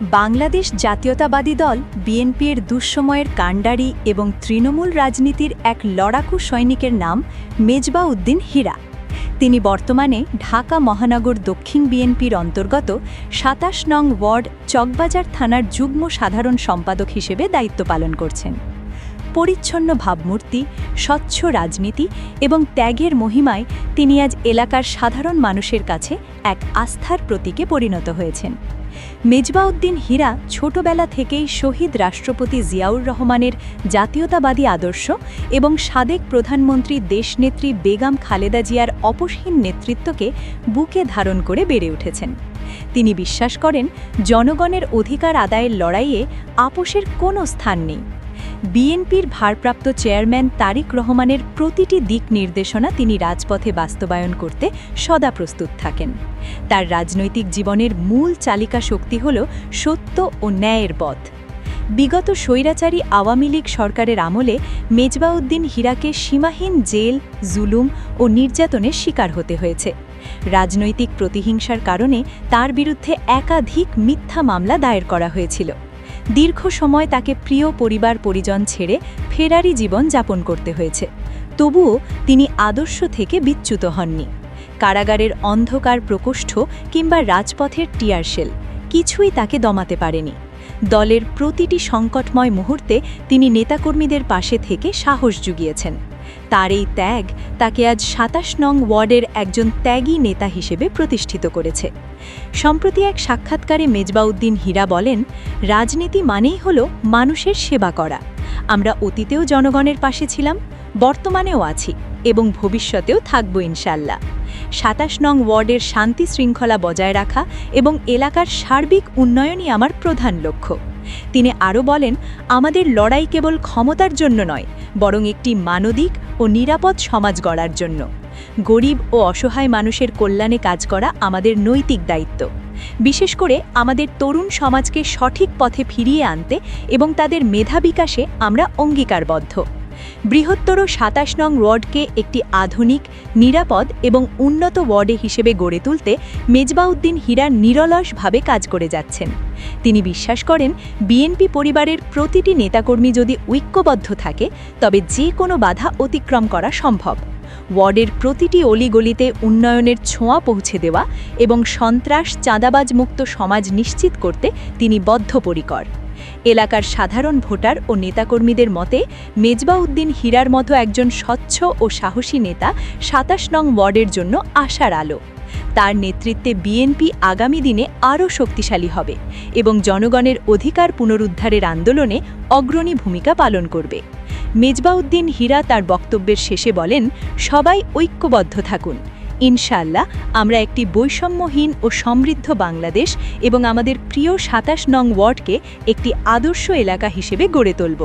বাংলাদেশ জাতীয়তাবাদী দল বিএনপির দুঃসময়ের কাণ্ডারি এবং তৃণমূল রাজনীতির এক লড়াকু সৈনিকের নাম মেজবাউদ্দিন হীরা। তিনি বর্তমানে ঢাকা মহানগর দক্ষিণ বিএনপির অন্তর্গত ২৭ নং ওয়ার্ড চকবাজার থানার যুগ্ম সাধারণ সম্পাদক হিসেবে দায়িত্ব পালন করছেন। পরিচ্ছন্ন ভাবমূর্তি, স্বচ্ছ রাজনীতি এবং ত্যাগের মহিমায় তিনি আজ এলাকার সাধারণ মানুষের কাছে এক আস্থার প্রতীকে পরিণত হয়েছেন। মেজবাউদ্দিন হীরা ছোটবেলা থেকেই শহীদ রাষ্ট্রপতি জিয়াউর রহমানের জাতীয়তাবাদী আদর্শ এবং সাবেক প্রধানমন্ত্রী দেশনেত্রী বেগম খালেদা জিয়ার অপসহীন নেতৃত্বকে বুকে ধারণ করে বেড়ে উঠেছেন। তিনি বিশ্বাস করেন, জনগণের অধিকার আদায়ের লড়াইয়ে আপোষের কোনো স্থান নেই। বিএনপির ভারপ্রাপ্ত চেয়ারম্যান তারেক রহমানের প্রতিটি দিক নির্দেশনা তিনি রাজপথে বাস্তবায়ন করতে সদা প্রস্তুত থাকেন। তার রাজনৈতিক জীবনের মূল চালিকা শক্তি হল সত্য ও ন্যায়ের পথ। বিগত স্বৈরাচারী আওয়ামী লীগ সরকারের আমলে মেজবাউদ্দিন হীরাকে সীমাহীন জেল, জুলুম ও নির্যাতনের শিকার হতে হয়েছে। রাজনৈতিক প্রতিহিংসার কারণে তার বিরুদ্ধে একাধিক মিথ্যা মামলা দায়ের করা হয়েছিল। দীর্ঘ সময় তাকে প্রিয় পরিবার পরিজন ছেড়ে ফেরারি জীবন যাপন করতে হয়েছে। তবুও তিনি আদর্শ থেকে বিচ্যুত হননি। কারাগারের অন্ধকার প্রকোষ্ঠ কিংবা রাজপথের টিয়ারশেল কিছুই তাকে দমাতে পারেনি। দলের প্রতিটি সংকটময় মুহূর্তে তিনি নেতাকর্মীদের পাশে থেকে সাহস জুগিয়েছেন। তার এই ত্যাগ তাকে আজ ২৭ নং ওয়ার্ডের একজন ত্যাগী নেতা হিসেবে প্রতিষ্ঠিত করেছে। সম্প্রতি এক সাক্ষাৎকারে মেজবাউদ্দিন হীরা বলেন, রাজনীতি মানেই হল মানুষের সেবা করা। আমরা অতীতেও জনগণের পাশে ছিলাম, বর্তমানেও আছি এবং ভবিষ্যতেও থাকব ইনশাল্লাহ। ২৭ নং ওয়ার্ডের শান্তি শৃঙ্খলা বজায় রাখা এবং এলাকার সার্বিক উন্নয়নই আমার প্রধান লক্ষ্য। তিনি আরও বলেন, আমাদের লড়াই কেবল ক্ষমতার জন্য নয়, বরং একটি মানবিক ও নিরাপদ সমাজ গড়ার জন্য। গরিব ও অসহায় মানুষের কল্যাণে কাজ করা আমাদের নৈতিক দায়িত্ব। বিশেষ করে আমাদের তরুণ সমাজকে সঠিক পথে ফিরিয়ে আনতে এবং তাদের মেধা বিকাশে আমরা অঙ্গীকারবদ্ধ। বৃহত্তর ২৭ নং ওয়ার্ডকে একটি আধুনিক, নিরাপদ এবং উন্নত ওয়ার্ডে হিসেবে গড়ে তুলতে মেজবাউদ্দিন হীরা নিরলসভাবে কাজ করে যাচ্ছেন। তিনি বিশ্বাস করেন, বিএনপি পরিবারের প্রতিটি নেতাকর্মী যদি ঐক্যবদ্ধ থাকে, তবে যে কোনো বাধা অতিক্রম করা সম্ভব। ওয়ার্ডের প্রতিটি অলিগলিতে উন্নয়নের ছোঁয়া পৌঁছে দেওয়া এবং সন্ত্রাস, চাঁদাবাজ মুক্ত সমাজ নিশ্চিত করতে তিনি বদ্ধপরিকর। এলাকার সাধারণ ভোটার ও নেতাকর্মীদের মতে মেজবাউদ্দিন হীরার মতো একজন স্বচ্ছ ও সাহসী নেতা ২৭ নং ওয়ার্ডের জন্য আশার আলো। তার নেতৃত্বে বিএনপি আগামী দিনে আরও শক্তিশালী হবে এবং জনগণের অধিকার পুনরুদ্ধারের আন্দোলনে অগ্রণী ভূমিকা পালন করবে। মেজবাউদ্দিন হীরা তার বক্তব্যের শেষে বলেন, সবাই ঐক্যবদ্ধ থাকুন। ইনশাআল্লাহ আমরা একটি বৈষম্যহীন ও সমৃদ্ধ বাংলাদেশ এবং আমাদের প্রিয় ২৭ নং ওয়ার্ডকে একটি আদর্শ এলাকা হিসেবে গড়ে তুলব।